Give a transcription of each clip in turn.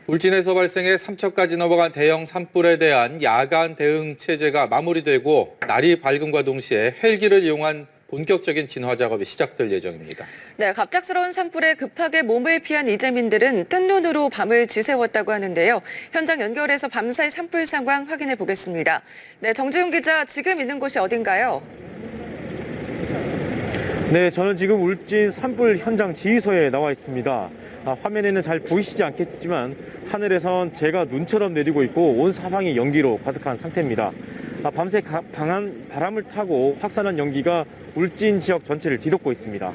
울진에서 발생해 3척까지 넘어간 대형 산불에 대한 야간 대응 체제가 마무리되고 날이 밝음과 동시에 헬기를 이용한 본격적인 진화 작업이 시작될 예정입니다. 네, 갑작스러운 산불에 급하게 몸을 피한 이재민들은 뜬 눈으로 밤을 지새웠다고 하는데요. 현장 연결해서 밤사이 산불 상황 확인해 보겠습니다. 네, 정지훈 기자, 지금 있는 곳이 어딘가요? 네, 저는 지금 울진 산불 현장 지휘소에 나와 있습니다. 화면에는 잘 보이시지 않겠지만 하늘에선 재가 눈처럼 내리고 있고 온 사방이 연기로 가득한 상태입니다. 밤새 강한 바람을 타고 확산한 연기가 울진 지역 전체를 뒤덮고 있습니다.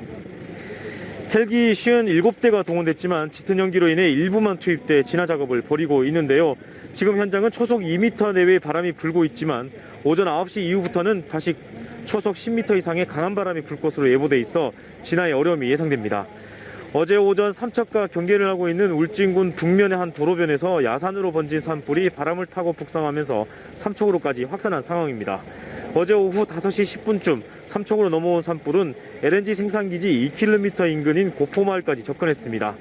헬기 57대가 동원됐지만 짙은 연기로 인해 일부만 투입돼 진화 작업을 벌이고 있는데요. 지금 현장은 초속 2m 내외의 바람이 불고 있지만 오전 9시 이후부터는 다시 초속 10m 이상의 강한 바람이 불 것으로 예보돼 있어 진화에 어려움이 예상됩니다. 어제 오전 삼척과 경계를 하고 있는 울진군 북면의 한 도로변에서 야산으로 번진 산불이 바람을 타고 북상하면서 삼척으로까지 확산한 상황입니다. 어제 오후 5시 10분쯤 삼척으로 넘어온 산불은 LNG 생산기지 2km 인근인 고포마을까지 접근했습니다.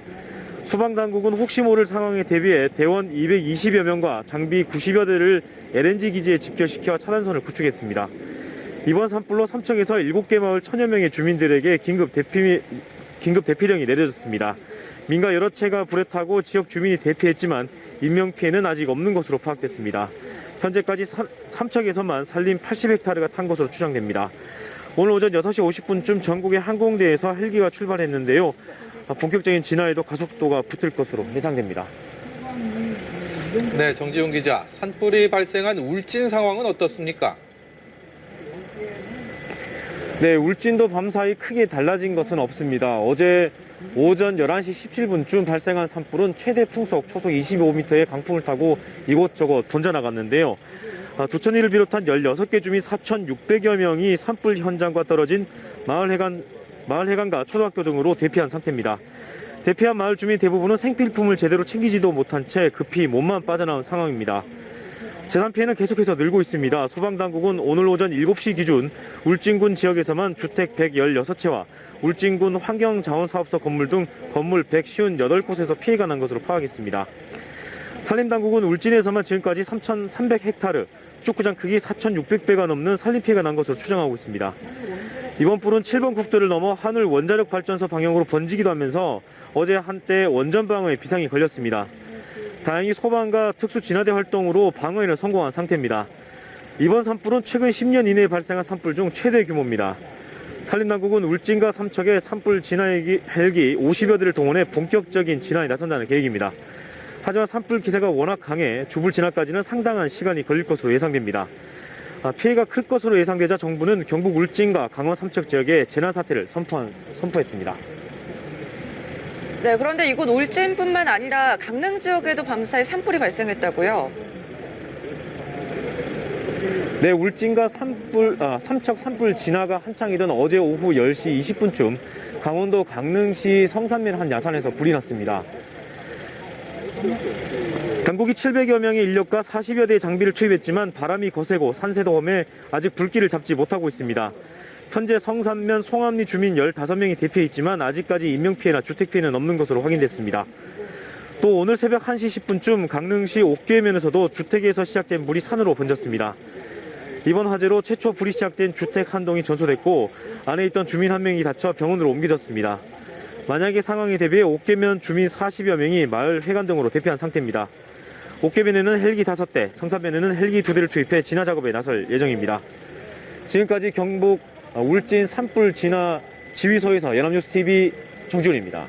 소방당국은 혹시 모를 상황에 대비해 대원 220여 명과 장비 90여 대를 LNG 기지에 집결시켜 차단선을 구축했습니다. 이번 산불로 삼척에서 7개 마을 1000여 명의 주민들에게 긴급 대피령이 내려졌습니다. 민가 여러 채가 불에 타고 지역 주민이 대피했지만 인명피해는 아직 없는 것으로 파악됐습니다. 현재까지 삼척에서만 산림 80헥타르가 탄 것으로 추정됩니다. 오늘 오전 6시 50분쯤 전국의 항공대에서 헬기가 출발했는데요. 본격적인 진화에도 가속도가 붙을 것으로 예상됩니다. 네, 정지훈 기자, 산불이 발생한 울진 상황은 어떻습니까? 네, 울진도 밤사이 크게 달라진 것은 없습니다. 어제 오전 11시 17분쯤 발생한 산불은 최대 풍속 초속 25m의 강풍을 타고 이곳저곳 번져나갔는데요. 두천리를 비롯한 16개 주민 4,600여 명이 산불 현장과 떨어진 마을 해관과 초등학교 등으로 대피한 상태입니다. 대피한 마을 주민 대부분은 생필품을 제대로 챙기지도 못한 채 급히 몸만 빠져나온 상황입니다. 재산 피해는 계속해서 늘고 있습니다. 소방당국은 오늘 오전 7시 기준 울진군 지역에서만 주택 116채와 울진군 환경자원사업소 건물 등 건물 158곳에서 피해가 난 것으로 파악했습니다. 산림당국은 울진에서만 지금까지 3,300헥타르, 축구장 크기 4,600배가 넘는 산림피해가 난 것으로 추정하고 있습니다. 이번 불은 7번 국도를 넘어 하늘 원자력 발전소 방향으로 번지기도 하면서 어제 한때 원전 방어에 비상이 걸렸습니다. 다행히 소방과 특수진화대 활동으로 방어에는 성공한 상태입니다. 이번 산불은 최근 10년 이내에 발생한 산불 중 최대 규모입니다. 산림당국은 울진과 삼척에 산불 진화 헬기 50여 대를 동원해 본격적인 진화에 나선다는 계획입니다. 하지만 산불 기세가 워낙 강해 주불 진화까지는 상당한 시간이 걸릴 것으로 예상됩니다. 피해가 클 것으로 예상되자 정부는 경북 울진과 강원 삼척 지역에 재난사태를 선포했습니다. 네, 그런데 이곳 울진뿐만 아니라 강릉 지역에도 밤사이 산불이 발생했다고요? 네, 울진과 삼척 산불 진화가 한창이던 어제 오후 10시 20분쯤 강원도 강릉시 성산면 한 야산에서 불이 났습니다. 당국이 700여 명의 인력과 40여 대의 장비를 투입했지만 바람이 거세고 산세도 험해 아직 불길을 잡지 못하고 있습니다. 현재 성산면 송암리 주민 15명이 대피해 있지만 아직까지 인명피해나 주택피해는 없는 것으로 확인됐습니다. 또 오늘 새벽 1시 10분쯤 강릉시 옥계면에서도 주택에서 시작된 물이 산으로 번졌습니다. 이번 화재로 최초 불이 시작된 주택 한 동이 전소됐고 안에 있던 주민 한 명이 다쳐 병원으로 옮겨졌습니다. 만약의 상황에 대비해 옥계면 주민 40여 명이 마을 회관 등으로 대피한 상태입니다. 옥계면에는 헬기 5대, 성산면에는 헬기 2대를 투입해 진화 작업에 나설 예정입니다. 지금까지 경북 울진 산불 진화 지휘소에서 연합뉴스TV 정지훈입니다.